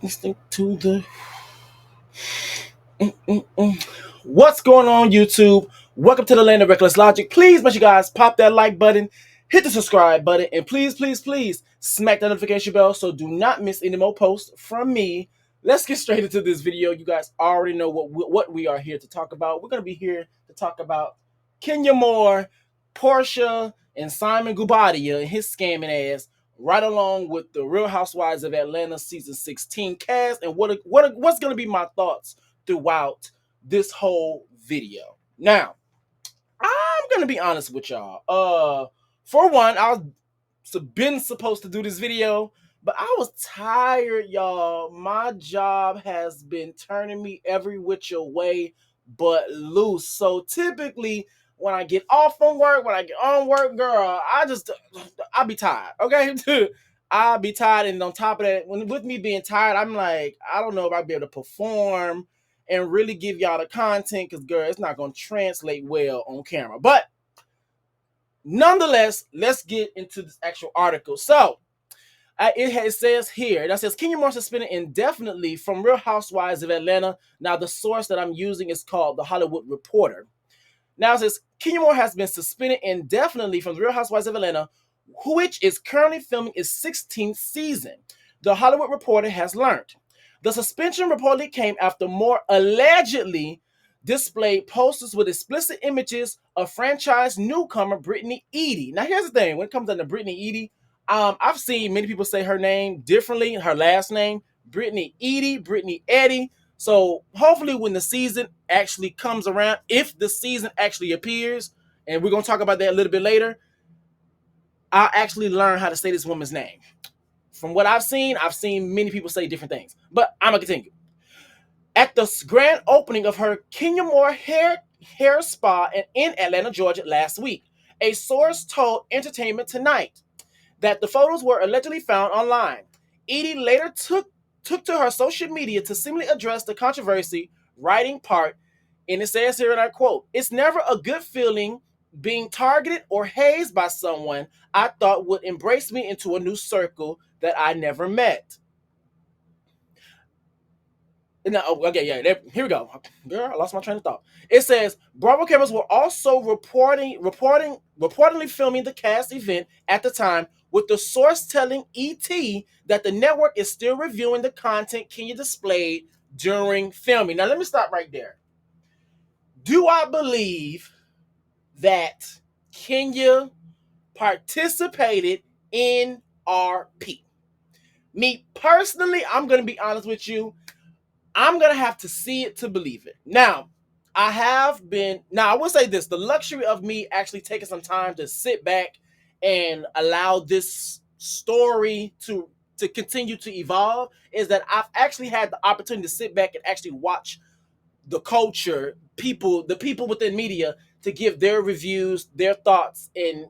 Listening to the What's going on, YouTube? Welcome to the land of Reckless Logic. Please make sure you guys pop that like button, hit the subscribe button, and please smack that notification bell so do not miss any more posts from me. Let's get straight into this video. You guys already know what we are here to talk about. We're going to be here to talk about Kenya Moore, Porsha, and Simon Guobadia and his scamming ass, right along with the Real Housewives of Atlanta season 16 cast, and what's going to be my thoughts throughout this whole video. Now, I'm gonna be honest with y'all. For one, I was been supposed to do this video, but I was tired, y'all. My job has been turning me every which way but loose. So typically, when I get off from work, when I get on work, girl, I'll be tired. Okay, I'll be tired, and on top of that, with me being tired, I'm like, I don't know if I'll be able to perform and really give y'all the content, because girl, it's not gonna translate well on camera. But nonetheless, let's get into this actual article. So it says here, that says Kenya Moore suspended indefinitely from Real Housewives of Atlanta. Now, the source that I'm using is called The Hollywood Reporter. Now, it says Kenya Moore has been suspended indefinitely from the Real Housewives of Atlanta, which is currently filming its 16th season. The Hollywood Reporter has learned. The suspension reportedly came after Moore allegedly displayed posters with explicit images of franchise newcomer Brittany Edie. Now, here's the thing. When it comes down to Brittany Edie, I've seen many people say her name differently, her last name, Brittany Edie, Brittany Eddie. So hopefully when the season actually comes around, if the season actually appears, and we're going to talk about that a little bit later, I'll actually learn how to say this woman's name. From what I've seen many people say different things. But I'm going to continue. At the grand opening of her Kenya Moore hair spa in Atlanta, Georgia last week, a source told Entertainment Tonight that the photos were allegedly found online. Edie later took to her social media to seemingly address the controversy, writing part, and it says here, and I quote, "It's never a good feeling being targeted or hazed by someone I thought would embrace me into a new circle that I never met." No, okay, yeah, here we go. Girl, I lost my train of thought. It says Bravo cameras were also reportedly filming the cast event at the time, with the source telling ET that the network is still reviewing the content Kenya displayed during filming. Now, let me stop right there. Do I believe that Kenya participated in RP? Me personally, I'm going to be honest with you. I'm going to have to see it to believe it. Now, I will say this, the luxury of me actually taking some time to sit back and allow this story to continue to evolve is that I've actually had the opportunity to sit back and actually watch the culture, the people within media, to give their reviews, their thoughts, and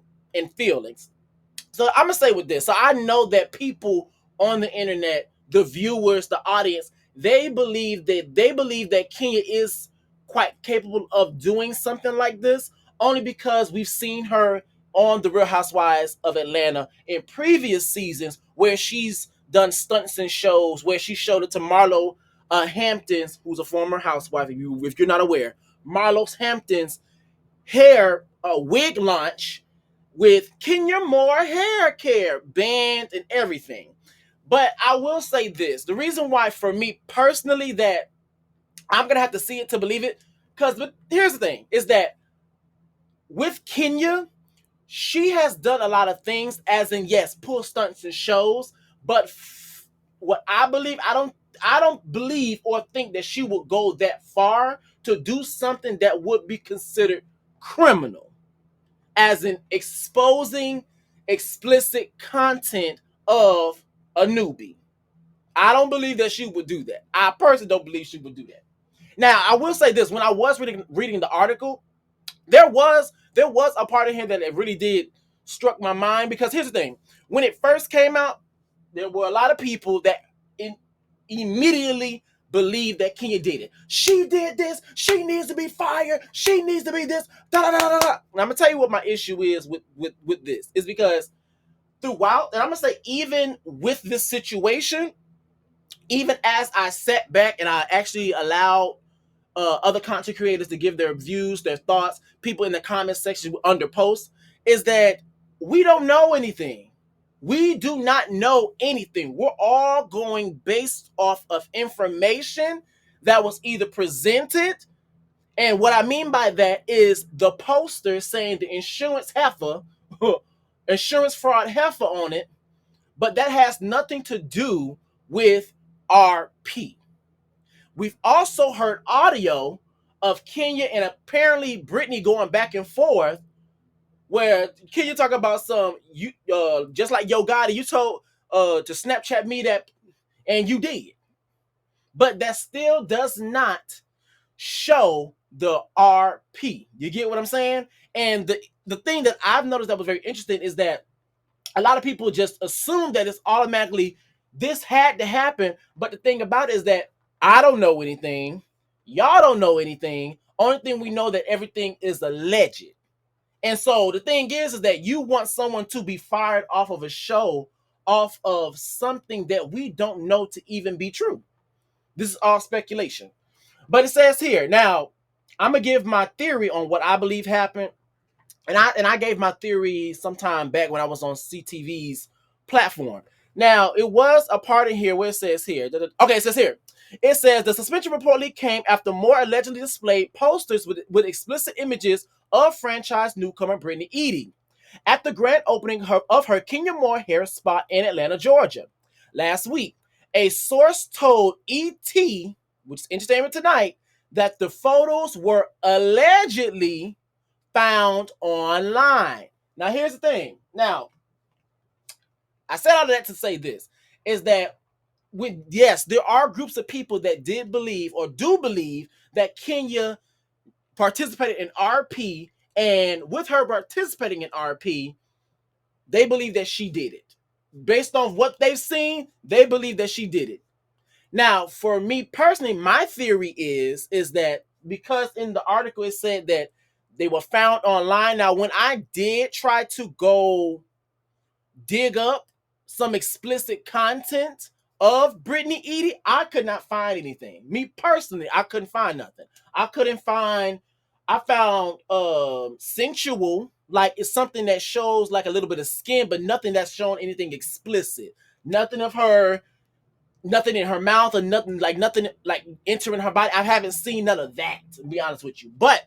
feelings. So I'm gonna say with this. So I know that people on the internet, the viewers, the audience, they believe that Kenya is quite capable of doing something like this, only because we've seen her on the Real Housewives of Atlanta in previous seasons, where she's done stunts and shows, where she showed it to Marlo Hampton's, who's a former housewife. If you're not aware, Marlo Hampton's hair wig launch with Kenya Moore hair care band and everything. But I will say this, the reason why for me personally that I'm gonna have to see it to believe it, but here's the thing, is that with Kenya, she has done a lot of things, as in, yes, pull stunts and shows, but what I believe, I don't believe or think that she would go that far to do something that would be considered criminal, as in exposing explicit content of a newbie. I don't believe that she would do that. I personally don't believe she would do that. Now, I will say this: when I was reading the article, there was a part of him that it really did struck my mind, because here's the thing: when it first came out, there were a lot of people that immediately believed that Kenya did it. She did this. She needs to be fired. She needs to be this. Da da da da da. And I'm gonna tell you what my issue is with this. Is because throughout, and I'm gonna say even with this situation, even as I sat back and I actually allowed other content creators to give their views, their thoughts, people in the comment section under posts, is that we don't know anything. We do not know anything. We're all going based off of information that was either presented, and what I mean by that is the poster saying the insurance heifer, insurance fraud heifer on it, but that has nothing to do with RP. We've also heard audio of Kenya and apparently Brittany going back and forth, where Kenya talk about some you just like Yo Gotti, you told to Snapchat me that, and you did, but that still does not show the RP. You get what I'm saying? And the thing that I've noticed that was very interesting is that a lot of people just assume that it's automatically this had to happen. But the thing about it is that I don't know anything. Y'all don't know anything. Only thing we know that everything is alleged. And so the thing is that you want someone to be fired off of a show, off of something that we don't know to even be true. This is all speculation. But it says here, now I'm gonna give my theory on what I believe happened. And I gave my theory sometime back when I was on CTV's platform. Now, it was a part in here where it says here. Okay, it says here. It says the suspension reportedly came after more allegedly displayed posters with explicit images of franchise newcomer Brittany Edie at the grand opening of her Kenya Moore hair spa in Atlanta, Georgia. Last week, a source told ET, which is entertainment tonight, that the photos were allegedly found online. Now, here's the thing. Now, I said all of that to say this, is that yes, there are groups of people that did believe or do believe that Kenya participated in RP, and with her participating in RP, they believe that she did it. Based on what they've seen, they believe that she did it. Now, for me personally, my theory is that because in the article it said that they were found online. Now, when I did try to go dig up some explicit content of Brittany Edie, I could not find anything. Me personally, I couldn't find nothing. I found sensual, like it's something that shows like a little bit of skin, but nothing that's showing anything explicit. Nothing of her, nothing in her mouth, or nothing like entering her body. I haven't seen none of that, to be honest with you. But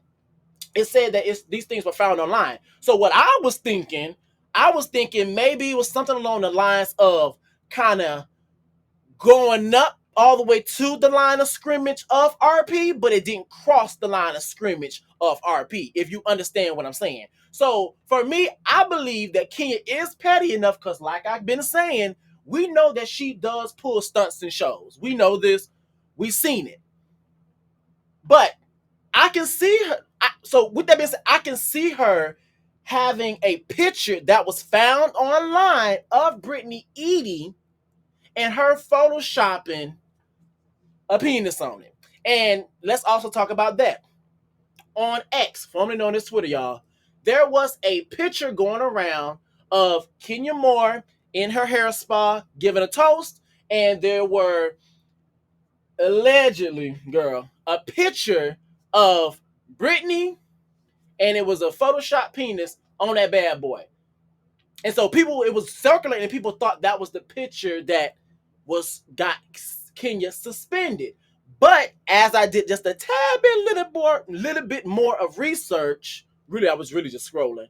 it said that these things were found online. So what I was thinking maybe it was something along the lines of kind of going up all the way to the line of scrimmage of RP, but it didn't cross the line of scrimmage of RP, if you understand what I'm saying. So for me, I believe that Kenya is petty enough because, like I've been saying, we know that she does pull stunts in shows. We know this. We've seen it. But I can see her. So with that being said, I can see her having a picture that was found online of Brittany Edie and her photoshopping a penis on it. And let's also talk about that. On X, formerly known as Twitter, y'all, there was a picture going around of Kenya Moore in her hair spa giving a toast, and there were allegedly, girl, a picture of Brittany, and it was a Photoshop penis on that bad boy. And so it was circulating, and people thought that was the picture that got Kenya suspended. But as I did just a tad bit, little bit more of research, really, I was really just scrolling,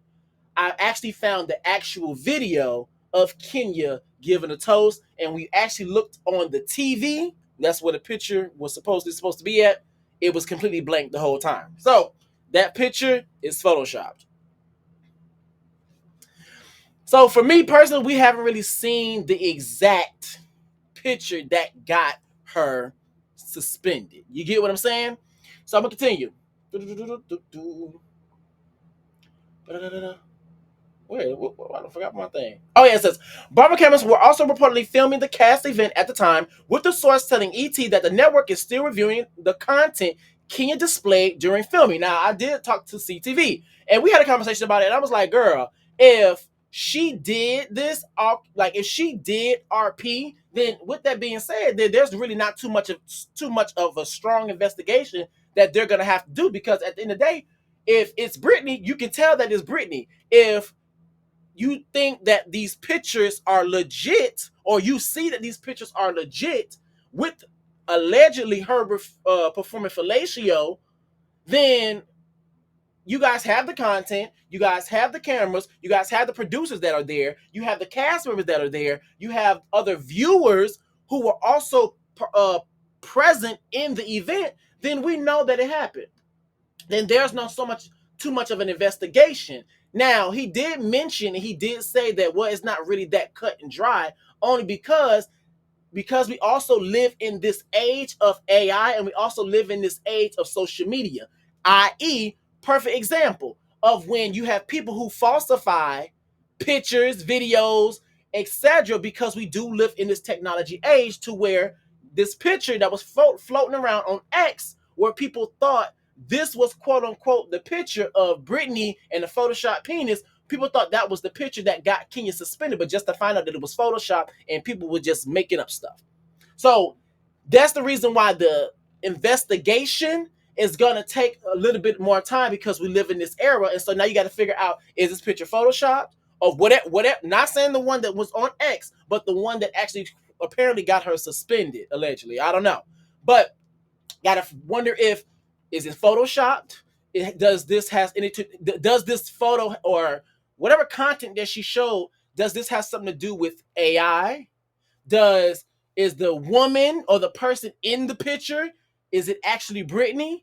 I actually found the actual video of Kenya giving a toast, and we actually looked on the TV. That's where the picture was supposed to be at. It was completely blank the whole time. So that picture is photoshopped. So for me personally, we haven't really seen the exact picture that got her suspended. You get what I'm saying? So I'm gonna continue. Wait, I forgot my thing. Oh yeah, it says barber cameras were also reportedly filming the cast event at the time, with the source telling ET that the network is still reviewing the content Kenya displayed during filming. Now, I did talk to CTV, and we had a conversation about it, and I was like, girl, if she did this, like if she did RP, then with that being said, then there's really not too much of a strong investigation that they're gonna have to do, because at the end of the day, if it's Britney, you can tell that it's Britney. If you think that these pictures are legit, or you see that these pictures are legit with allegedly her performing fellatio, then you guys have the content, you guys have the cameras, you guys have the producers that are there, you have the cast members that are there, you have other viewers who were also present in the event, then we know that it happened. Then there's not too much of an investigation. Now, he did mention, he did say that, well, it's not really that cut and dry, only because we also live in this age of AI, and we also live in this age of social media, i.e., perfect example of when you have people who falsify pictures, videos, etc., because we do live in this technology age to where this picture that was floating around on X, where people thought this was quote unquote the picture of Britney and the Photoshop penis, people thought that was the picture that got Kenya suspended, but just to find out that it was Photoshop and people were just making up stuff. So that's the reason why the investigation is going to take a little bit more time, because we live in this era. And so now you got to figure out, is this picture Photoshopped, or whatever, not saying the one that was on X, but the one that actually apparently got her suspended, allegedly. I don't know. But got to wonder, if is it Photoshopped? Does this photo or whatever content that she showed, does this have something to do with AI? Is the woman or the person in the picture, is it actually Britney?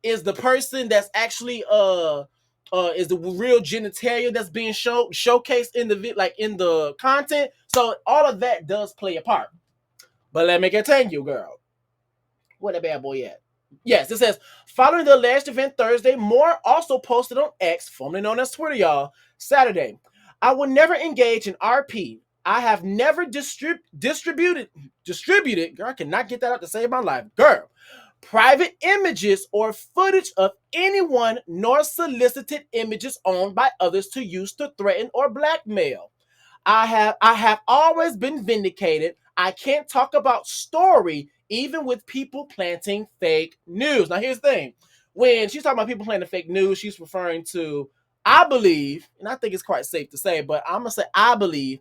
Is the person that's actually is the real genitalia that's being showcased in the content? So all of that does play a part. But let me continue, girl. Where the bad boy at? Yes, it says, following the alleged event Thursday, Moore also posted on X, formerly known as Twitter, y'all, Saturday. I will never engage in RP. I have never distributed, girl, I cannot get that out to save my life, girl, private images or footage of anyone, nor solicited images owned by others to use to threaten or blackmail. I have always been vindicated. I can't talk about story, even with people planting fake news. Now, here's the thing. When she's talking about people planting fake news, she's referring to, I believe, and I think it's quite safe to say, but I'm going to say I believe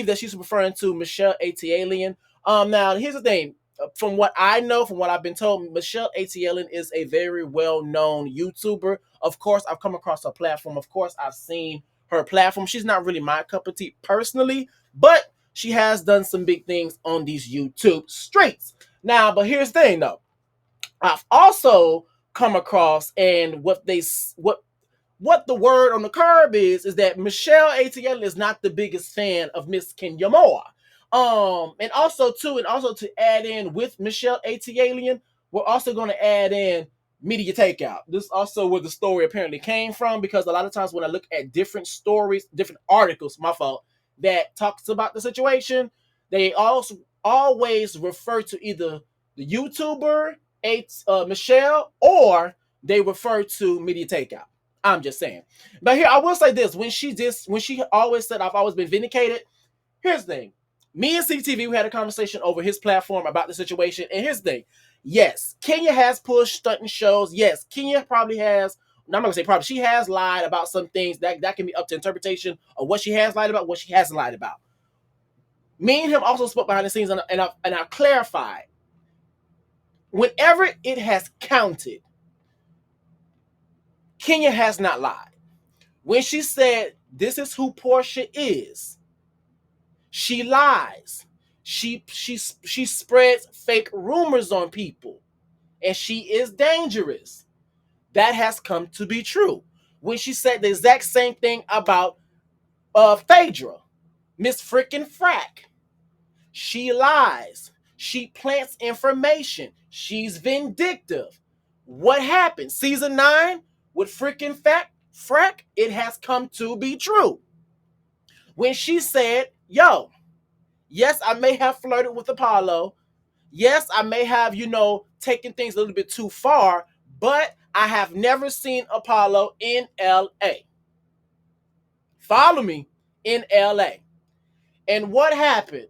that she's referring to Michelle Atialian. Now, here's the thing. From what I know, from what I've been told, Michelle Atialian is a very well-known YouTuber. Of course, I've come across her platform. Of course, I've seen her platform. She's not really my cup of tea personally, but she has done some big things on these YouTube streets. Now, but here's the thing, though. I've also come across, and what the word on the curb is that Michelle Atialian is not the biggest fan of Miss Kenya Moore. And also to add in with Michelle Atialian, we're also going to add in media takeout. This is also where the story apparently came from, because a lot of times when I look at different stories, different articles, my fault, that talks about the situation, they also always refer to either the YouTuber Michelle, or they refer to media takeout. I'm just saying. But here, I will say this. When she always said, I've always been vindicated, here's the thing. Me and CTV, we had a conversation over his platform about the situation. And here's the thing. Yes, Kenya has pushed stunting shows. Yes, Kenya probably has, I'm not going to say probably, she has lied about some things. That can be up to interpretation of what she has lied about, what she hasn't lied about. Me and him also spoke behind the scenes, and I clarified. Whenever it has counted, Kenya has not lied. When she said, this is who Porsha is, she lies. She spreads fake rumors on people, and she is dangerous. That has come to be true. When she said the exact same thing about Phaedra, Miss Frickin' Frack, she lies. She plants information. She's vindictive. What happened? Season 9 with Frickin' Frack, it has come to be true. When she said, yo, yes, I may have flirted with Apollo. Yes, I may have, taken things a little bit too far, but I have never seen Apollo in LA. Follow me. in LA. And what happened?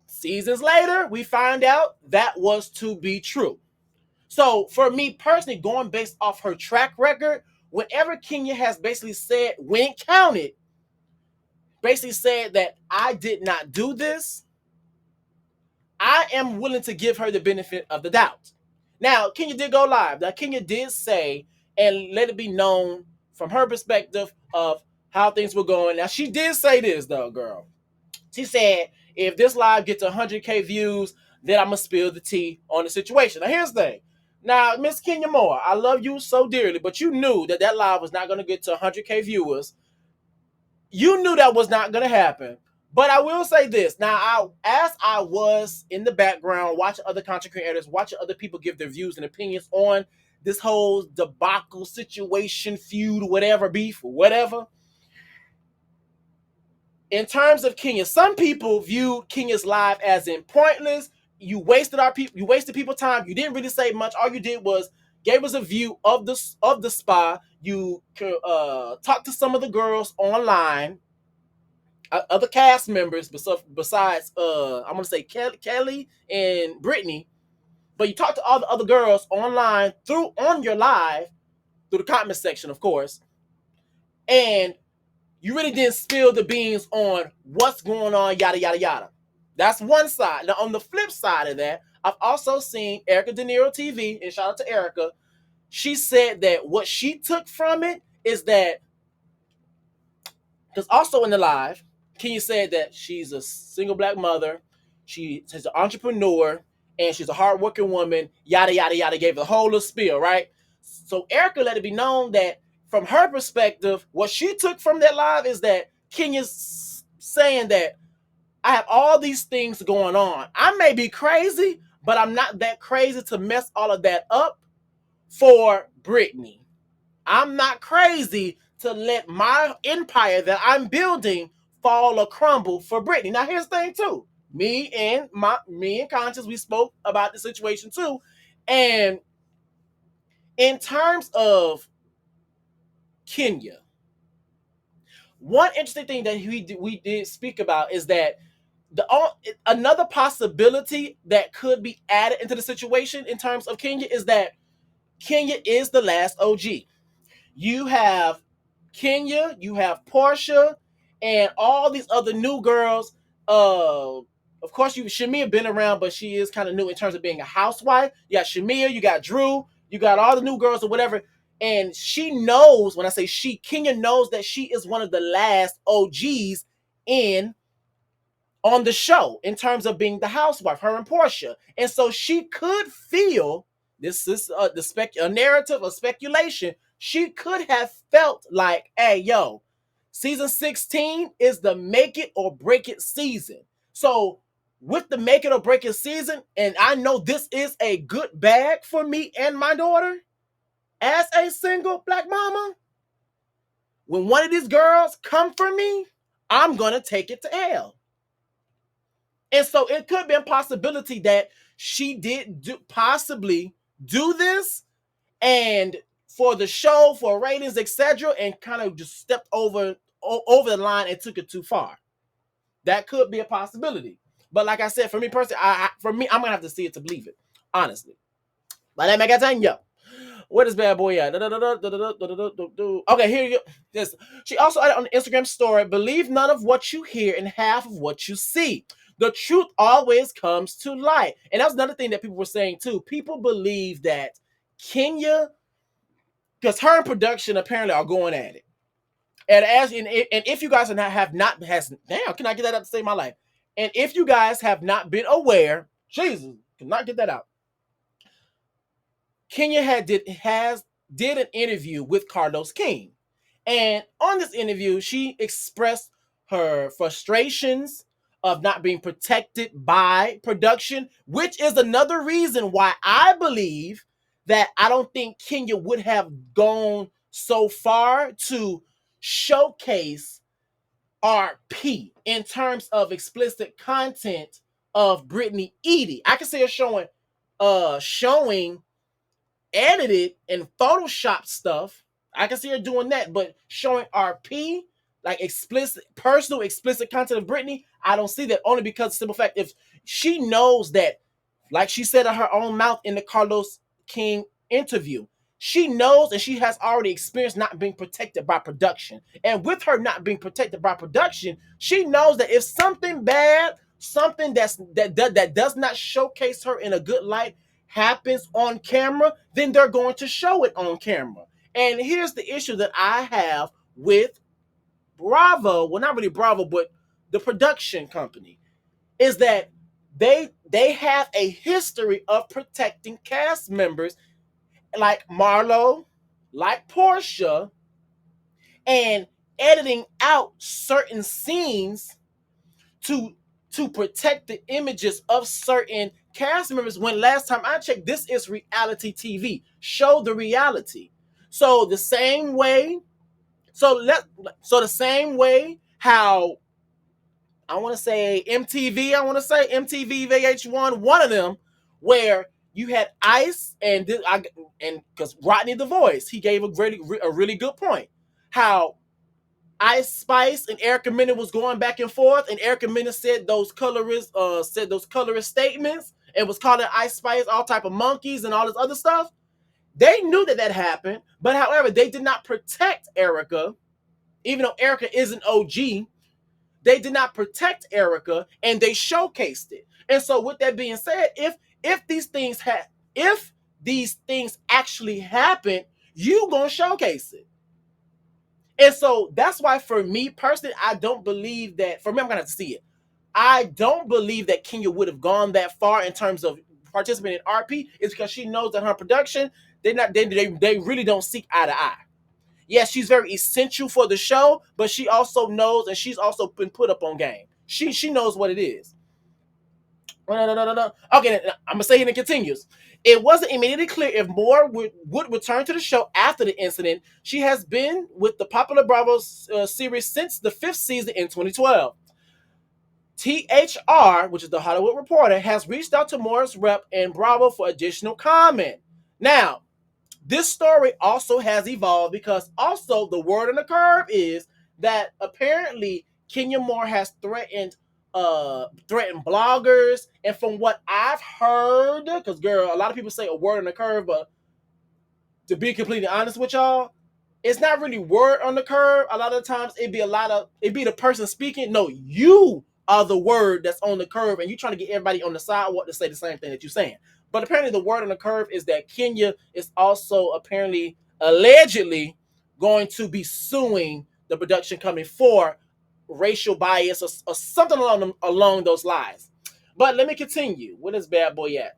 Seasons later, we find out that was to be true. So for me personally, going based off her track record, whenever Kenya has basically said, when it counted, basically said that I did not do this, I am willing to give her the benefit of the doubt. Now, Kenya did go live. Now, Kenya did say and let it be known from her perspective of how things were going. Now, she did say this, though, girl. She said, if this live gets 100K views, then I'm going to spill the tea on the situation. Now, here's the thing. Now, Miss Kenya Moore, I love you so dearly, but you knew that that live was not going to get to 100K viewers. You knew that was not going to happen. But I will say this. Now, as I was in the background watching other content creators, watching other people give their views and opinions on this whole debacle situation, feud, whatever, beef, whatever. In terms of Kenya, some people viewed Kenya's live as in pointless. You wasted people's time. You didn't really say much. All you did was gave us a view of the spa. You talked to some of the girls online, other cast members besides I'm gonna say Kelly and Brittany, but you talked to all the other girls online on your live through the comment section, of course, and you really didn't spill the beans on what's going on, yada yada yada. That's one side. Now on the flip side of that, I've also seen Erica De Niro TV, and shout out to Erica. She said that what she took from it is that, because also in the live, Kenya said that she's a single black mother, she's an entrepreneur, and she's a hardworking woman, yada, yada, yada, gave the whole little spiel, right? So Erica let it be known that from her perspective, what she took from that live is that Kenya's saying that I have all these things going on. I may be crazy, but I'm not that crazy to mess all of that up for Brittany. I'm not crazy to let my empire that I'm building fall or crumble for Brittany. Now, here's the thing, too. Me and Conscious, we spoke about the situation, too. And in terms of Kenya, one interesting thing that we did speak about is that another possibility that could be added into the situation in terms of Kenya is that Kenya is the last OG. You have Kenya, you have Porsha, and all these other new girls. Of course, Shamia been around, but she is kind of new in terms of being a housewife. You got Shamia, you got Drew, you got all the new girls or whatever. And she knows, when I say she, Kenya knows that she is one of the last OGs on the show in terms of being the housewife, her and Porsha. And so she could feel, this is a narrative of speculation, she could have felt like, hey, yo, season 16 is the make it or break it season. So with the make it or break it season, and I know this is a good bag for me and my daughter as a single black mama, when one of these girls come for me, I'm going to take it to hell. And so it could be a possibility that she did possibly do this, and for the show, for ratings, etc., and kind of just stepped over the line and took it too far. That could be a possibility. But like I said, for me personally, I'm gonna have to see it to believe it, honestly. But let me get on you. Where is bad boy at? Okay, here you go. This. She also added on the Instagram story, believe none of what you hear and half of what you see. The truth always comes to light. And that's another thing that people were saying too. People believe that Kenya, because her and production apparently are going at it. And if you guys have not damn, can I get that out to save my life? And if you guys have not been aware, Jesus, cannot get that out. Kenya did an interview with Carlos King. And on this interview, she expressed her frustrations of not being protected by production, which is another reason why I believe that I don't think Kenya would have gone so far to showcase RP in terms of explicit content of Brittany Edie. I can see her showing edited and Photoshop stuff. I can see her doing that, but showing RP, like explicit, personal, explicit content of Britney. I don't see that, only because the simple fact, if she knows that, like she said in her own mouth in the Carlos King interview, she knows and she has already experienced not being protected by production. And with her not being protected by production, she knows that if something bad, something that does not showcase her in a good light happens on camera, then they're going to show it on camera. And here's the issue that I have with Bravo, well, not really Bravo, but the production company, is that they have a history of protecting cast members like Marlo, like Porsha, and editing out certain scenes to protect the images of certain cast members, when last time I checked, this is reality TV. Show the reality. So the same way, so the same way how I want to say MTV, VH1, one of them, where you had Ice and because Rodney the Voice, he gave a really good point. How Ice Spice and Erica Mena was going back and forth, and Erica Mena said those colorist statements and was calling Ice Spice all type of monkeys and all this other stuff. They knew that happened, but however, they did not protect Erica, even though Erica is an OG. They did not protect Erica, and they showcased it. And so, with that being said, if these things actually happen, you gonna showcase it. And so that's why, for me personally, I don't believe that. For me, I'm gonna have to see it. I don't believe that Kenya would have gone that far in terms of participating in RP. It's because she knows that her production, they really don't seek eye to eye. Yes, she's very essential for the show, but she also knows, and she's also been put up on game. She knows what it is. No. Okay, I'm gonna say it and it continues. It wasn't immediately clear if Moore would return to the show after the incident. She has been with the popular Bravo series since the 5th season in 2012. THR, which is the Hollywood Reporter, has reached out to Moore's rep and Bravo for additional comment. Now, this story also has evolved because also the word on the curve is that apparently Kenya Moore has threatened bloggers, and from what I've heard, because girl, a lot of people say a word on the curve, but to be completely honest with y'all, it's not really word on the curve. A lot of times it'd be the person speaking. No, you are the word that's on the curve, and you trying to get everybody on the sidewalk to say the same thing that you're saying. But apparently the word on the curve is that Kenya is also apparently allegedly going to be suing the production company for racial bias or something along those lines. But let me continue. Where is bad boy at?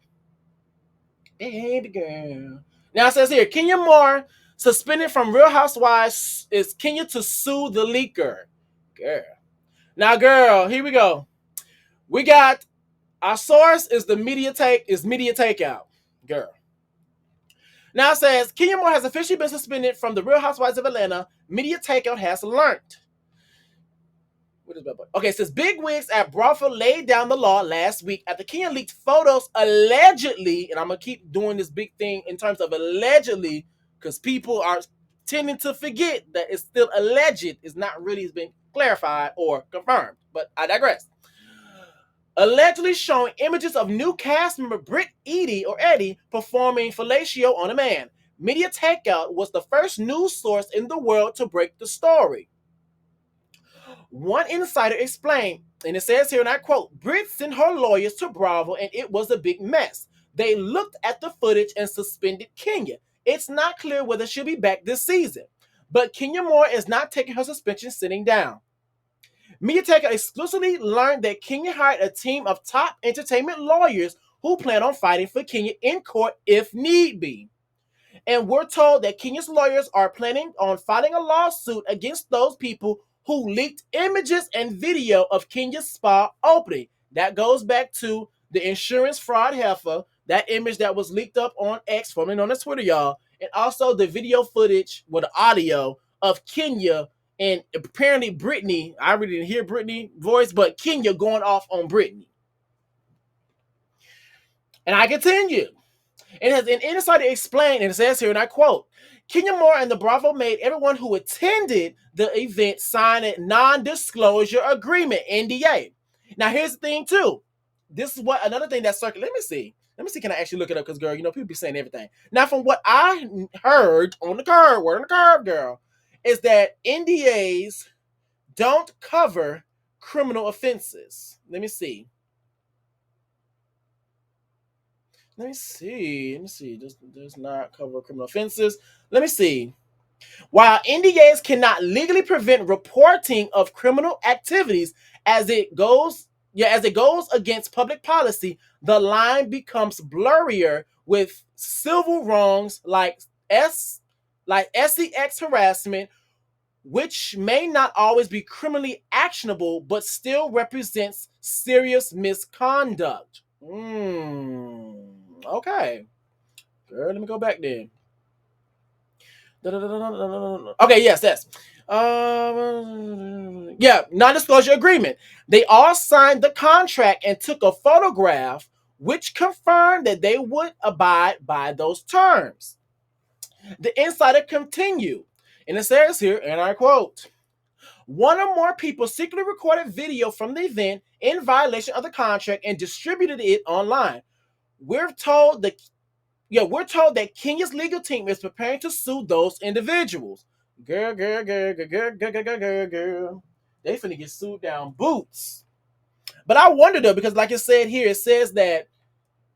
Baby girl. Now it says here, Kenya Moore suspended from Real Housewives. Is Kenya to sue the leaker? Girl. Now, girl, here we go. We got our source is media takeout. Girl. Now it says Kenya Moore has officially been suspended from the Real Housewives of Atlanta. Media takeout has learned. What is that? Okay, it says big wigs at Bravo laid down the law last week after Kenya leaked photos allegedly, and I'm gonna keep doing this big thing in terms of allegedly because people are tending to forget that it's still alleged. It's not really been clarified or confirmed, but I digress. Allegedly showing images of new cast member Britt Eddie performing fellatio on a man. Media Takeout was the first news source in the world to break the story. One insider explained, and it says here, and I quote, Britt sent her lawyers to Bravo and it was a big mess. They looked at the footage and suspended Kenya. It's not clear whether she'll be back this season, but Kenya Moore is not taking her suspension sitting down. Media Takeout exclusively learned that Kenya hired a team of top entertainment lawyers who plan on fighting for Kenya in court if need be. And we're told that Kenya's lawyers are planning on filing a lawsuit against those people who leaked images and video of Kenya's spa opening. That goes back to the insurance fraud heifer, that image that was leaked up on X, formerly known as Twitter, y'all, and also the video footage with the audio of Kenya and apparently Britney. I really didn't hear Britney's voice, but Kenya going off on Britney. And I continue. It has an insider explained, and it says here, and I quote, Kenya Moore and the Bravo made everyone who attended the event sign a non-disclosure agreement, NDA. Now, here's the thing, too. This is what another thing that's circulating. Let me see. Can I actually look it up? Because, girl, people be saying everything. Now, from what I heard on the curve, word on the curve, girl, is that NDAs don't cover criminal offenses. Let me see. Does not cover criminal offenses. Let me see. While NDAs cannot legally prevent reporting of criminal activities as it goes against public policy, the line becomes blurrier with civil wrongs like SEX harassment, which may not always be criminally actionable but still represents serious misconduct. Okay. Girl, let me go back then. Okay, yes. Non-disclosure agreement. They all signed the contract and took a photograph, which confirmed that they would abide by those terms. The insider continued, and it says here, and I quote, one or more people secretly recorded video from the event in violation of the contract and distributed it online. We're told that Kenya's legal team is preparing to sue those individuals. Girl. They finna get sued down boots. But I wonder though, because like it said here, it says that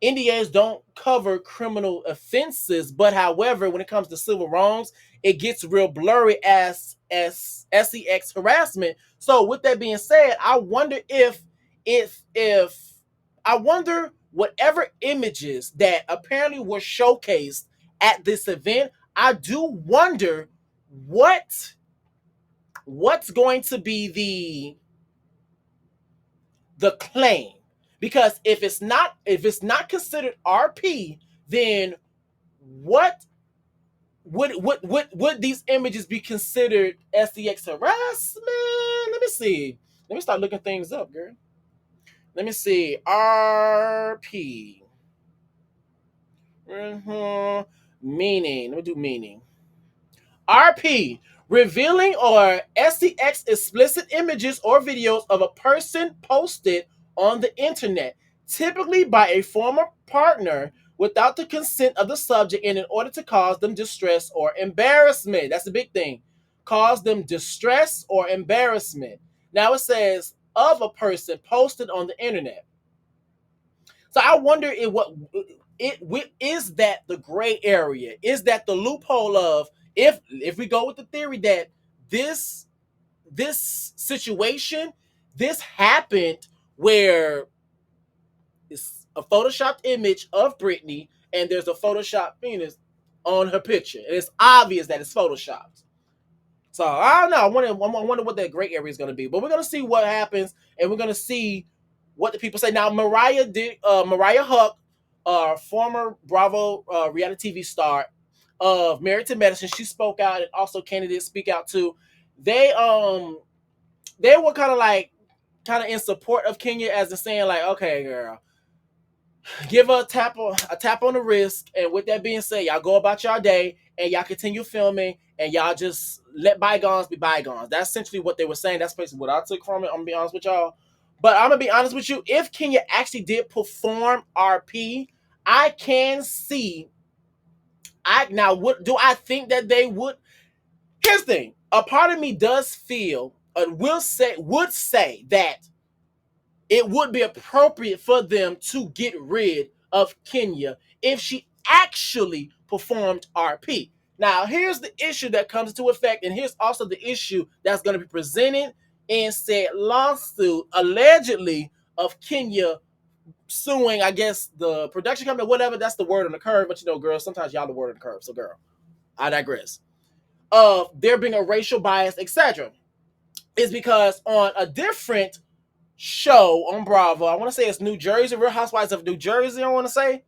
NDAs don't cover criminal offenses, but however, when it comes to civil wrongs, it gets real blurry as SEX harassment. So with that being said, I wonder if I wonder whatever images that apparently were showcased at this event, I do wonder what's going to be the claim. Because if it's not considered RP, then what would these images be considered SEX harassment? Let me see. Let me start looking things up, girl. Let me see. RP. Meaning. Let me do meaning. RP. Revealing or SEX explicit images or videos of a person posted on the internet, typically by a former partner, without the consent of the subject and in order to cause them distress or embarrassment. That's the big thing. Cause them distress or embarrassment. Now it says of a person posted on the internet. So I wonder is that the gray area? Is that the loophole of if we go with the theory that this situation, this happened where it's a photoshopped image of Britney and there's a photoshopped penis on her picture, and it's obvious that it's photoshopped. So I don't know. I wonder what that gray area is going to be, but we're going to see what happens, and we're going to see what the people say. Now, Mariah Huq, former Bravo reality TV star of Married to Medicine, she spoke out, and also candidates speak out too. They were kind of in support of Kenya, as in saying like, okay, girl, give her a tap on the wrist, and with that being said, y'all go about y'all day and y'all continue filming and y'all just let bygones be bygones. That's essentially what they were saying. That's basically what I took from it. I'm gonna be honest with y'all. But I'm gonna be honest with you. If Kenya actually did perform RP, I can see. What do I think that they would? Here's the thing. A part of me does feel, would say that it would be appropriate for them to get rid of Kenya if she actually performed RP. Now, here's the issue that comes into effect, and here's also the issue that's going to be presented in said lawsuit, allegedly, of Kenya suing, I guess, the production company, whatever. That's the word on the curve, but girl, sometimes y'all the word on the curve. So, girl, I digress. Of there being a racial bias, etc. Is because on a different show on Bravo, I want to say it's New Jersey, Real Housewives of New Jersey, I want to say,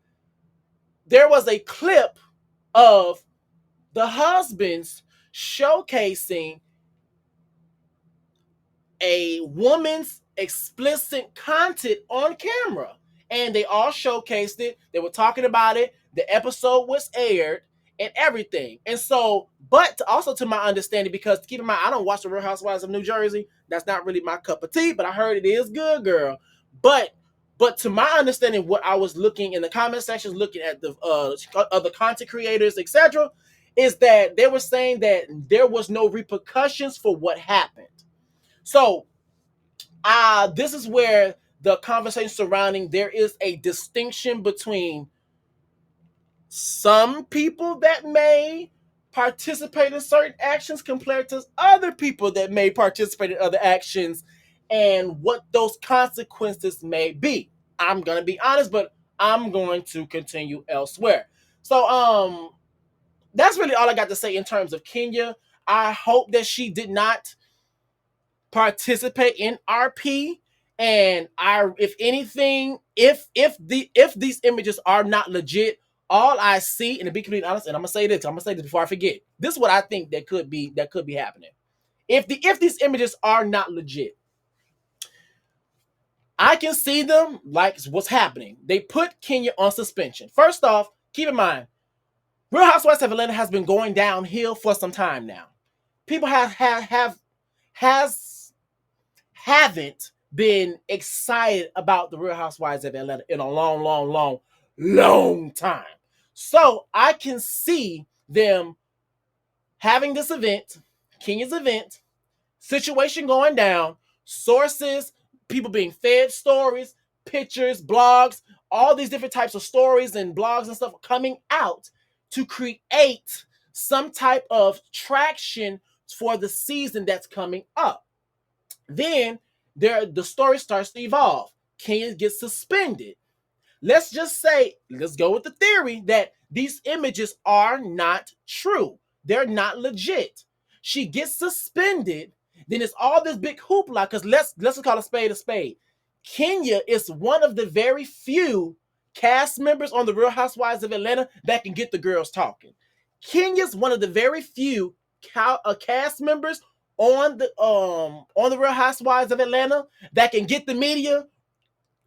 there was a clip of the husbands showcasing a woman's explicit content on camera. And they all showcased it. They were talking about it. The episode was aired. and everything. And so, but also to my understanding, because keep in mind, I don't watch the Real Housewives of New Jersey. That's not really my cup of tea, but I heard it is good, girl. But to my understanding, what I was looking in the comment sections, looking at the other content creators, etc., is that they were saying that there was no repercussions for what happened. So this is where the conversation surrounding there is a distinction between some people that may participate in certain actions compared to other people that may participate in other actions, and what those consequences may be. I'm going to be honest, but I'm going to continue elsewhere. So that's really all I got to say in terms of Kenya. I hope that she did not participate in RP. And if anything, if these images are not legit, all I see, and to be completely honest, and I'm gonna say this before I forget. This is what I think that could be happening. If these images are not legit, I can see them like what's happening. They put Kenya on suspension. First off, keep in mind, Real Housewives of Atlanta has been going downhill for some time now. People haven't been excited about the Real Housewives of Atlanta in a long time. So I can see them having this event, Kenya's event, situation going down, sources, people being fed stories, pictures, blogs, all these different types of stories and blogs and stuff coming out to create some type of traction for the season that's coming up. Then the story starts to evolve. Kenya gets suspended. Let's just say, let's go with the theory that these images are not true. They're not legit. She gets suspended. Then it's all this big hoopla, because let's just call a spade a spade. Kenya is one of the very few cast members on the Real Housewives of Atlanta that can get the girls talking. Kenya's one of the very few cast members on the Real Housewives of Atlanta that can get the media,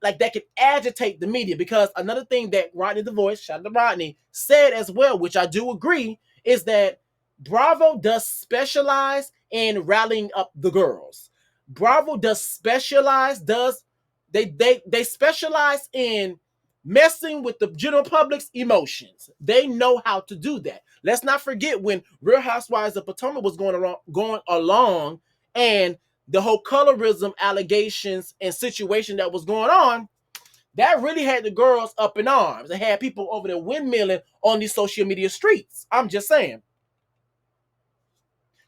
like that can agitate the media. Because another thing that Rodney the Voice, shout out to Rodney, said as well, which I do agree, is that Bravo does specialize in rallying up the girls. Bravo does specialize, they specialize in messing with the general public's emotions. They know how to do that. Let's not forget when Real Housewives of Potomac was going along, and the whole colorism allegations and situation that was going on, that really had the girls up in arms. They had people over there windmilling on these social media streets. I'm just saying.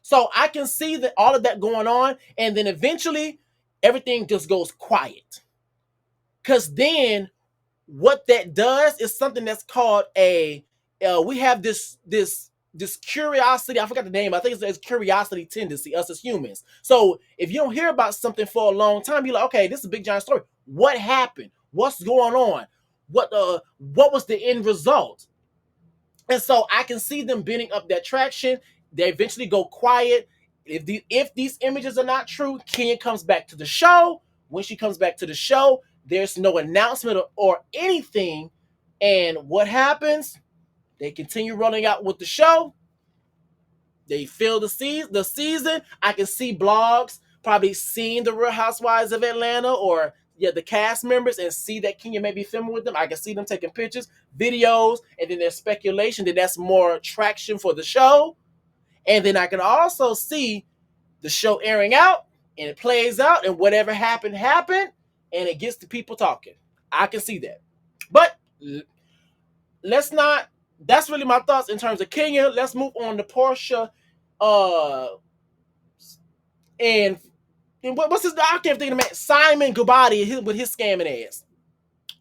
So I can see that all of that going on, and then eventually everything just goes quiet. Because then what that does is something that's called we have this curiosity. I forgot the name. I think it's curiosity tendency, us as humans. So if you don't hear about something for a long time, you're like, okay, this is a big giant story. What happened? What's going on? What was the end result? And so I can see them bending up that traction. They eventually go quiet. If these images are not true, Kenya comes back to the show. When she comes back to the show, there's no announcement or anything. And what happens? They continue running out with the show. They fill the season. I can see blogs probably seeing the Real Housewives of Atlanta or the cast members, and see that Kenya may be filming with them. I can see them taking pictures, videos, and then there's speculation that that's more traction for the show. And then I can also see the show airing out, and it plays out, and whatever happened, and it gets the people talking. I can see that. But let's not, that's really my thoughts in terms of Kenya. Let's move on to Porsha. And what's his, I can't think of the man, Simon Gubati with his scamming ass.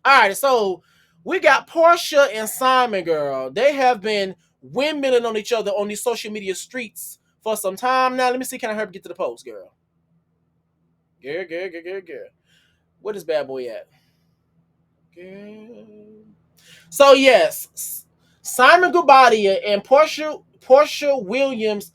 All right, so we got Porsha and Simon, girl. They have been windmilling on each other on these social media streets for some time now. Let me see, can I hurry get to the post, girl? Girl. Where is bad boy at? Girl. So yes, Simon Guobadia and Porsha Williams,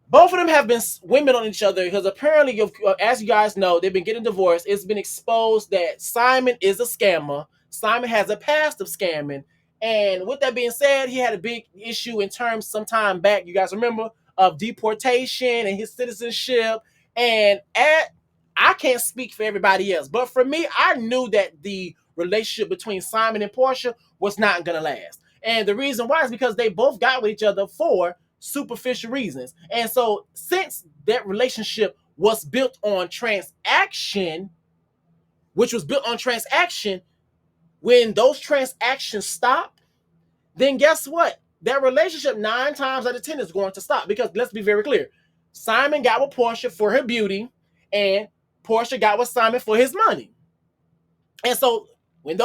both of them have been women on each other because apparently, as you guys know, they've been getting divorced. It's been exposed that Simon is a scammer. Simon has a past of scamming, And with that being said, he had a big issue in terms sometime back, you guys remember, of deportation and his citizenship. And I can't speak for everybody else, but for me, I knew that the relationship between Simon and Porsha was not going to last. And the reason why is because they both got with each other for superficial reasons. And so since that relationship was built on transaction, which was built on transaction, when those transactions stop, then guess what? That relationship 9 times out of 10 is going to stop. Because let's be very clear. Simon got with Porsha for her beauty, and Porsha got with Simon for his money. And so when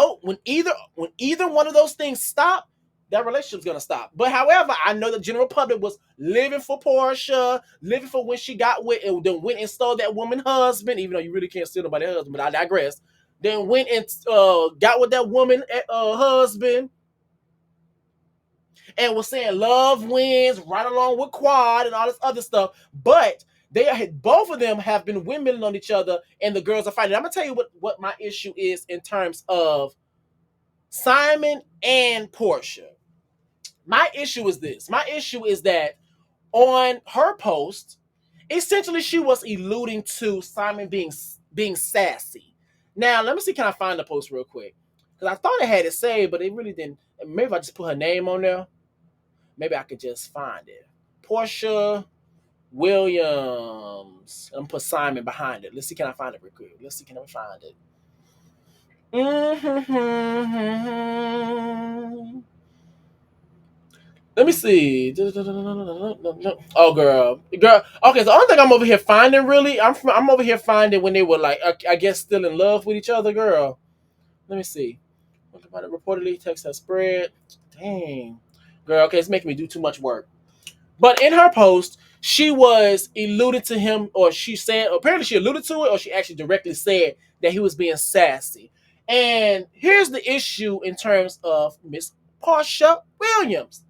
either one of those things stop, that relationship's gonna stop. But however, I know the general public was living for Porsha, living for when she got with, and then went and stole that woman's husband, even though you really can't steal nobody's husband, but I digress. Then went and got with that woman husband, and was saying love wins right along with Quad and all this other stuff. But both of them have been windmilling on each other, and the girls are fighting. I'm gonna tell you what my issue is in terms of Simon and Porsha. My issue is this. My issue is that on her post, essentially she was alluding to Simon being sassy. Now, let me see, can I find the post real quick? Because I thought it had it saved, but it really didn't. Maybe if I just put her name on there, maybe I could just find it. Porsha Williams. I'm gonna put Simon behind it. Let's see, can I find it real quick? Let's see, can I find it? Let me see. Oh, girl. Okay, so the only thing I'm over here finding, really, I'm over here finding when they were like, I guess, still in love with each other, girl. Let me see. What about it? Reportedly, text has spread. Dang, girl. Okay, it's making me do too much work. But in her post, she was alluded to him, or she said, apparently she alluded to it, or she actually directly said that he was being sassy. And here's the issue in terms of Miss Porsha Williams.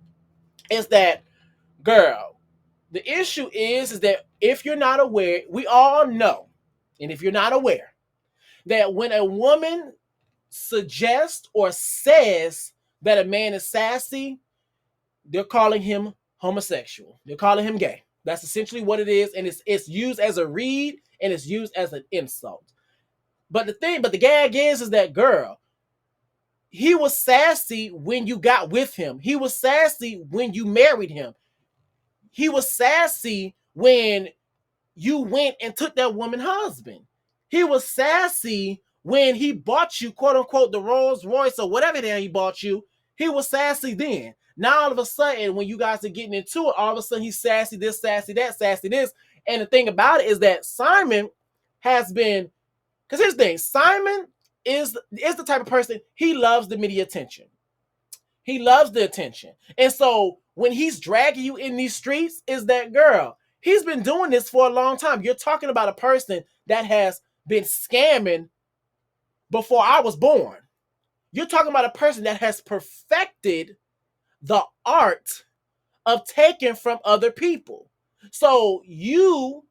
Is that, girl, the issue is that if you're not aware, we all know, and if you're not aware, that when a woman suggests or says that a man is sassy, they're calling him homosexual. They're calling him gay. That's essentially what it is, and it's used as a read, and it's used as an insult. But the gag is that, girl, he was sassy when you got with him. He was sassy when you married him. He was sassy when you went and took that woman's husband. He was sassy when he bought you, quote unquote, the Rolls Royce or whatever the hell he bought you. He was sassy then. Now all of a sudden, when you guys are getting into it, all of a sudden he's sassy this, sassy that, sassy this. And the thing about it is that Simon has been, because here's the thing, Simon is the type of person, he loves the media attention. He loves the attention. And so when he's dragging you in these streets, is that, girl, he's been doing this for a long time. You're talking about a person that has been scamming before I was born. You're talking about a person that has perfected the art of taking from other people. So you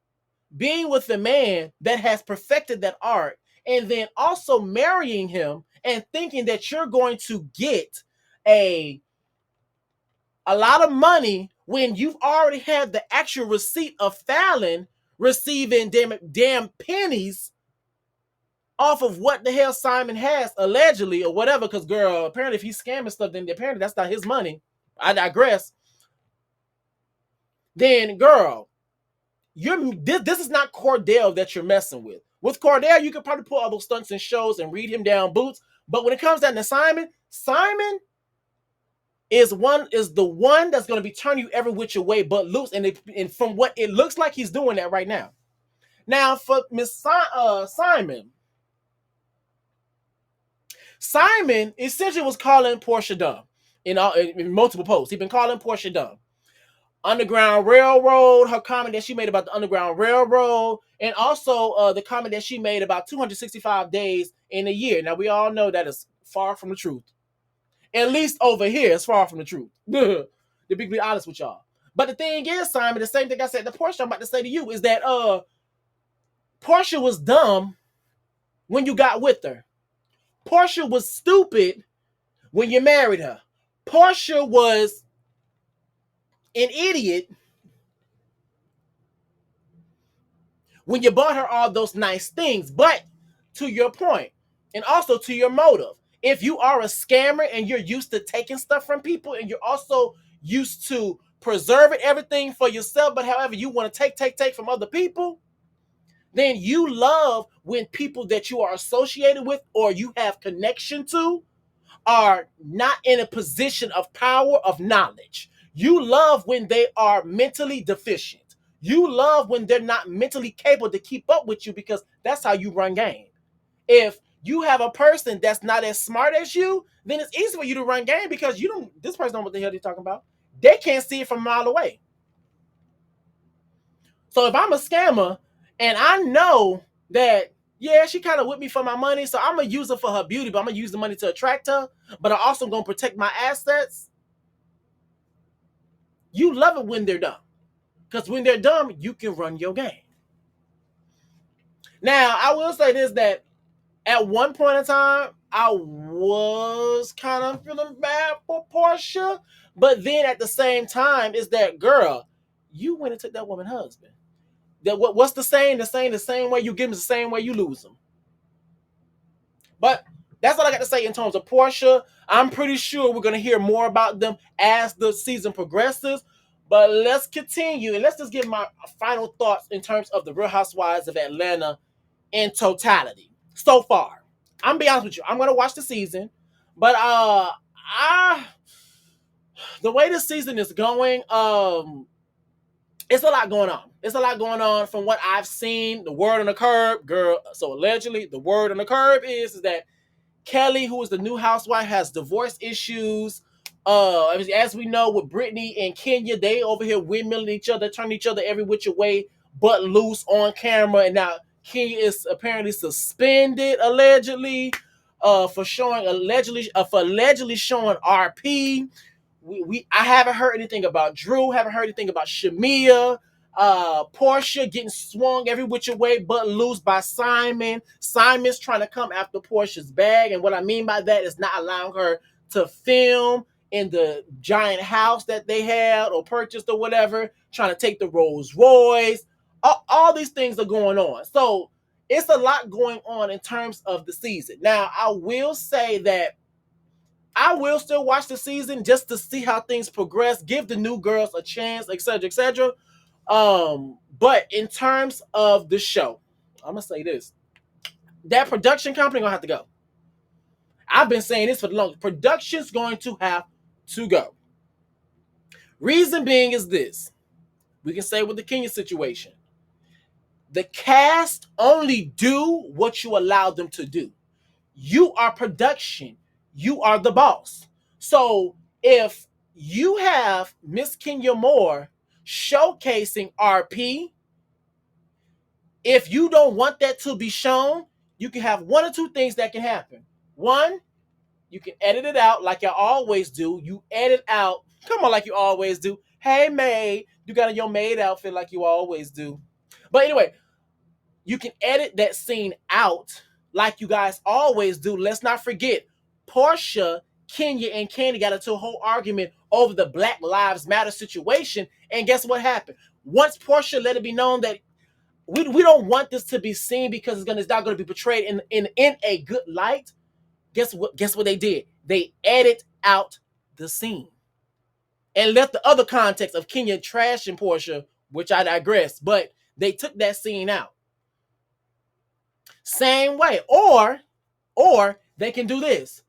being with a man that has perfected that art, and then also marrying him and thinking that you're going to get a lot of money when you've already had the actual receipt of Fallon receiving damn pennies off of what the hell Simon has, allegedly, or whatever. Because, girl, apparently if he's scamming stuff, then apparently that's not his money. I digress. Then, girl, this is not Cordell that you're messing with. With Cordell, you could probably put all those stunts and shows and read him down boots. But when it comes down to Simon is the one that's going to be turning you every which way but loose. And from what it looks like, he's doing that right now. Now, for Miss Simon essentially was calling Porsha dumb in multiple posts. He's been calling Porsha dumb. Underground Railroad, her comment that she made about the Underground Railroad, and also the comment that she made about 265 days in a year. Now, we all know that is far from the truth. At least over here, it's far from the truth. To be honest with y'all. But the thing is, Simon, the same thing I said to Porsha, I'm about to say to you, is that Porsha was dumb when you got with her. Porsha was stupid when you married her. Porsha was an idiot when you bought her all those nice things. But to your point, and also to your motive, if you are a scammer and you're used to taking stuff from people and you're also used to preserving everything for yourself, but however you want to take from other people, then you love when people that you are associated with or you have connection to are not in a position of power of knowledge. You love when they are mentally deficient. You love when they're not mentally capable to keep up with you because that's how you run game. If you have a person that's not as smart as you, then it's easy for you to run game because you don't. This person don't know what the hell they're talking about. They can't see it from a mile away. So if I'm a scammer and I know that, yeah, she kind of with me for my money, so I'm gonna use her for her beauty, but I'm gonna use the money to attract her, but I'm also gonna protect my assets. You love it when they're dumb, because when they're dumb, you can run your game. Now, I will say this, that at one point in time, I was kind of feeling bad for Porsha, but then at the same time, is that, girl, you went and took that woman's husband. That what's the saying? The same way you get them is the same way you lose them. But that's all I got to say in terms of Porsha. I'm pretty sure we're going to hear more about them as the season progresses. But let's continue and let's just give my final thoughts in terms of the Real Housewives of Atlanta in totality. So far, I'm gonna be honest with you. I'm gonna watch the season, but the way the season is going, it's a lot going on. It's a lot going on from what I've seen. The word on the curb, girl. So allegedly, the word on the curb is that Kelly, who is the new housewife, has divorce issues. As we know, with Brittany and Kenya, they over here windmilling each other, turning each other every which way but loose on camera. And now Kenya is apparently suspended allegedly for allegedly showing RP. I haven't heard anything about Drew, haven't heard anything about Shamia. Porsha getting swung every which way but loose by Simon. Simon's trying to come after Porsha's bag, and what I mean by that is not allowing her to film in the giant house that they had or purchased or whatever, trying to take the Rolls Royce. All these things are going on. So it's a lot going on in terms of the season. Now, I will say that I will still watch the season just to see how things progress, give the new girls a chance, etc., etc. But in terms of the show, I'm gonna say this: that production company gonna have to go. I've been saying this for the longest. Production's going to have to go. Reason being is this: we can say with the Kenya situation, the cast only do what you allow them to do. You are production. You are the boss. So if you have Miss Kenya Moore showcasing RP, if you don't want that to be shown, you can have one or two things that can happen. One, you can edit it out like you always do. You edit out, come on, like you always do. Hey, maid, you got your maid outfit like you always do. But anyway, you can edit that scene out like you guys always do. Let's not forget, Porsha, Kenya, and Candy got into a whole argument over the Black Lives Matter situation. And guess what happened? Once Porsha let it be known that we don't want this to be seen because it's not going to be portrayed in a good light. Guess what they did? They edit out the scene and left the other context of Kenya trashing Porsha, which I digress, but they took that scene out. Same way. Or they can do this.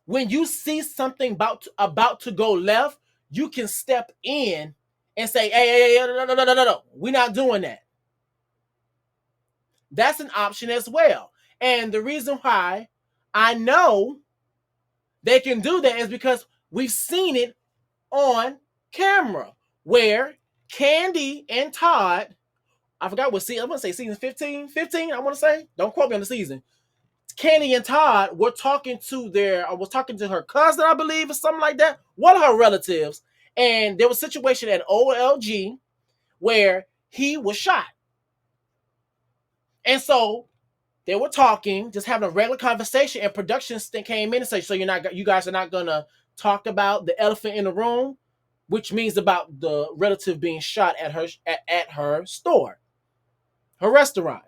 When you see something about to go left, you can step in and say, hey, no. We're not doing that. That's an option as well. And the reason why I know they can do that is because we've seen it on camera where Candy and Todd, I forgot what season, I want to say season 15, I want to say. Don't quote me on the season. Candy and Todd were talking to her cousin, I believe, or something like that, one of her relatives, and there was a situation at OLG where he was shot. And so they were talking, just having a regular conversation, and production came in and said, so you guys are not gonna talked about the elephant in the room, which means about the relative being shot at her store, her restaurant.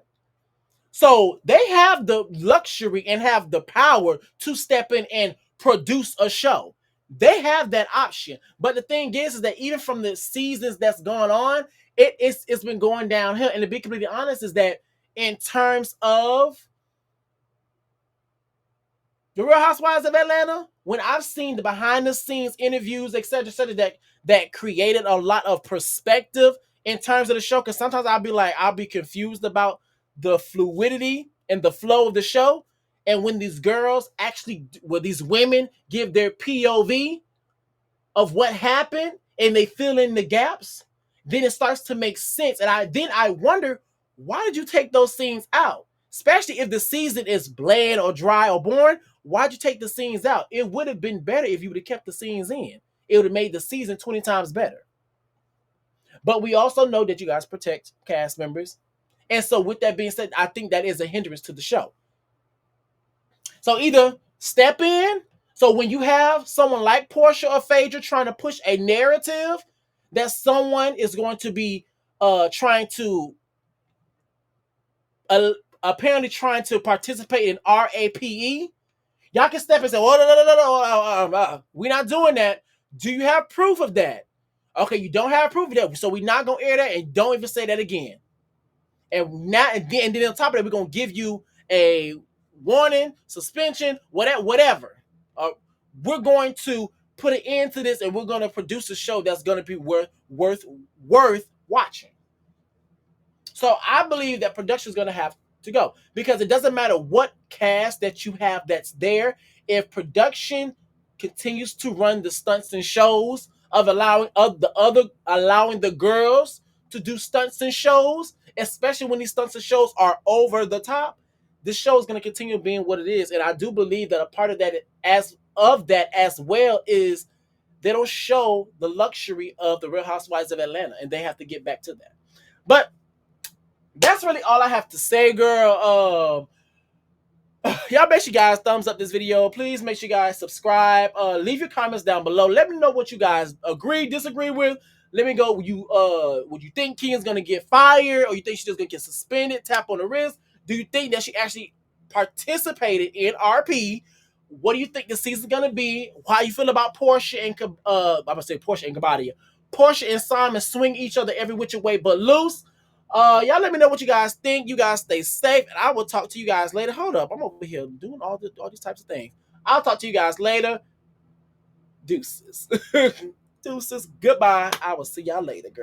So they have the luxury and have the power to step in and produce a show. They have that option. But the thing is that even from the seasons that's gone on, it's been going downhill. And to be completely honest, is that in terms of the Real Housewives of Atlanta, when I've seen the behind the scenes interviews, etc., that created a lot of perspective in terms of the show, because sometimes I'll be confused about the fluidity and the flow of the show. And when these girls actually, when these women give their POV of what happened and they fill in the gaps, then it starts to make sense. And I wonder, why did you take those scenes out? Especially if the season is bland or dry or boring, why'd you take the scenes out? It would have been better if you would have kept the scenes in. It would have made the season 20 times better. But we also know that you guys protect cast members. And so with that being said, I think that is a hindrance to the show. So either step in. So when you have someone like Porsha or Phaedra trying to push a narrative that someone is going to be trying to apparently trying to participate in RAPE, y'all can step and say, "Oh, no, we're not doing that." Do you have proof of that? Okay, you don't have proof of that, so we're not gonna air that, and don't even say that again. And then on top of that, we're gonna give you a warning, suspension, whatever. We're going to put an end to this, and we're gonna produce a show that's gonna be worth watching. So I believe that production is gonna have to go, because it doesn't matter what cast that you have that's there. If production continues to run the stunts and shows of allowing the girls to do stunts and shows, especially when these stunts and shows are over the top, this show is going to continue being what it is. And I do believe that a part of that as well is they don't show the luxury of the Real Housewives of Atlanta, and they have to get back to that. But that's really all I have to say, girl. Y'all make sure you guys thumbs up this video. Please make sure you guys subscribe. Leave your comments down below. Let me know what you guys agree, disagree with. Let me know, would you think Keegan's gonna get fired, or you think she's just gonna get suspended, tap on the wrist? Do you think that she actually participated in RP? What do you think the season's gonna be? How you feel about Porsha and I'm gonna say Porsha and Kabadia. Porsha and Simon swing each other every which way but loose. Y'all let me know what you guys think. You guys stay safe, and I will talk to you guys later. Hold up, I'm over here doing all these types of things. I'll talk to you guys later. Deuces. Deuces. Goodbye. I will see y'all later, girl.